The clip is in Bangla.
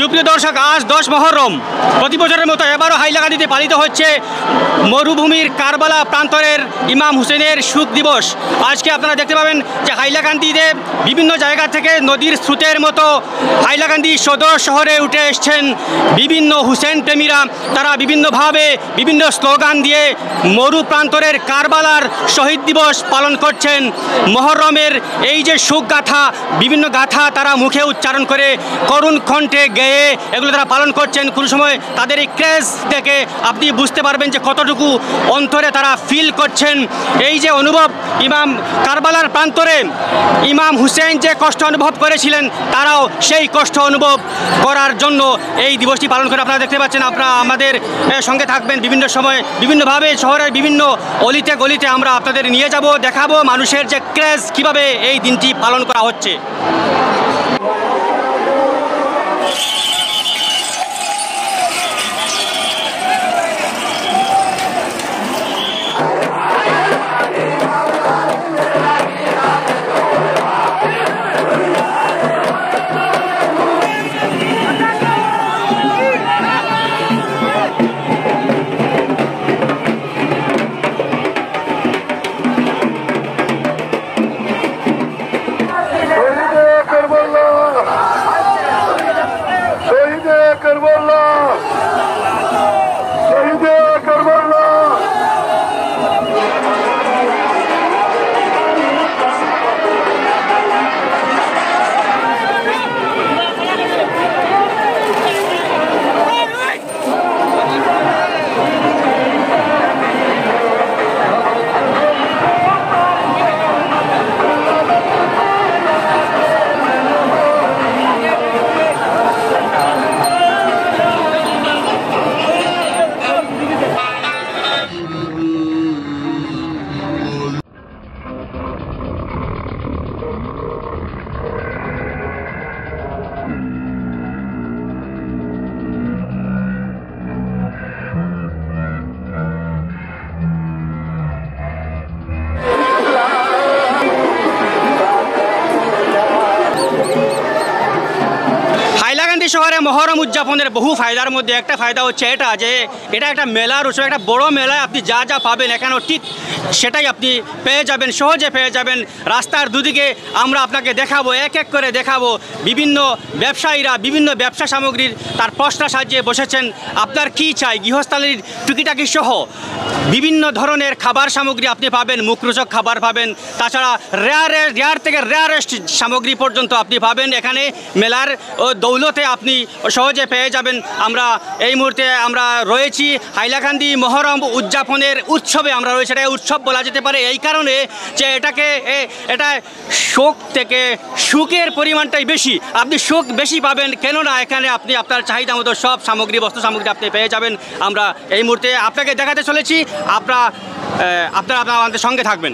সুপ্রিয় দর্শক, আজ 10 মহরম। প্রতি বছরের মতো এবারও হাইলাকান্দিতে পালিত হচ্ছে মরুভূমির কারবালা প্রান্তরের ইমাম হুসেনের শোক দিবস। আজকে আপনারা দেখতে পাবেন যে হাইলাকান্দিতে বিভিন্ন জায়গা থেকে নদীর স্রোতের মতো হাইলাকান্দি সদর শহরে উঠে এসছেন বিভিন্ন হুসেন প্রেমীরা। তারা বিভিন্নভাবে বিভিন্ন স্লোগান দিয়ে মরু প্রান্তরের কারবালার শহীদ দিবস পালন করছেন। মহরমের এই যে শোক গাথা, বিভিন্ন গাথা তারা মুখে উচ্চারণ করে করুণ কণ্ঠে গেয়ে এগুলো তারা পালন করছেন। কোনো সময় তাদের এই ক্রেজ দেখে আপনি বুঝতে পারবেন যে কতটুকু অন্তরে তারা ফিল করছেন। এই যে অনুভব, ইমাম কারবালার প্রান্তরে ইমাম হুসেন যে কষ্ট অনুভব করেছিলেন, তারাও সেই কষ্ট অনুভব করার জন্য এই দিবসটি পালন করে। আপনারা দেখতে পাচ্ছেন, আপনারা আমাদের সঙ্গে থাকবেন। বিভিন্ন সময় বিভিন্নভাবে শহরের বিভিন্ন অলিতে গলিতে আমরা আপনাদের নিয়ে যাব, দেখাবো মানুষের যে ক্রেজ, কীভাবে এই দিনটি পালন করা হচ্ছে। শহরে মহরম উদযাপনের বহু ফায়দার মধ্যে একটা ফায়দা হচ্ছে এটা, যে এটা একটা মেলার উৎসব, একটা বড় মেলায় আপনি যা যা পাবেন এখানেও ঠিক সেটাই আপনি পেয়ে যাবেন, সহজে পেয়ে যাবেন। রাস্তার দুদিকে আমরা আপনাকে দেখাবো, এক এক করে দেখাবো। বিভিন্ন ব্যবসায়ীরা বিভিন্ন ব্যবসা সামগ্রীর তার পসরা সাজিয়ে বসেছেন। আপনার কি চাই, গৃহস্থালির টুকিটাকি সহ বিভিন্ন ধরনের খাবার সামগ্রী আপনি পাবেন, মুখরোচক খাবার পাবেন। তাছাড়া রেয়ার থেকে রেয়ারেস্ট সামগ্রী পর্যন্ত আপনি পাবেন এখানে মেলার দৌলতে আপনি সহজে পেয়ে যাবেন। আমরা এই মুহূর্তে আমরা রয়েছি হাইলাকান্দি মহরম উদযাপনের উৎসবে। আমরা রয়েছি, এটা উৎসব বলা যেতে পারে এই কারণে যে এটা শোক থেকে সুখের পরিমাণটাই বেশি। আপনি সুখ বেশি পাবেন, কেননা এখানে আপনি আপনার চাহিদা মতো সব সামগ্রী, বস্তু সামগ্রী আপনি পেয়ে যাবেন। আমরা এই মুহূর্তে আপনাকে দেখাতে চলেছি, আপনারা আমাদের সঙ্গে থাকবেন।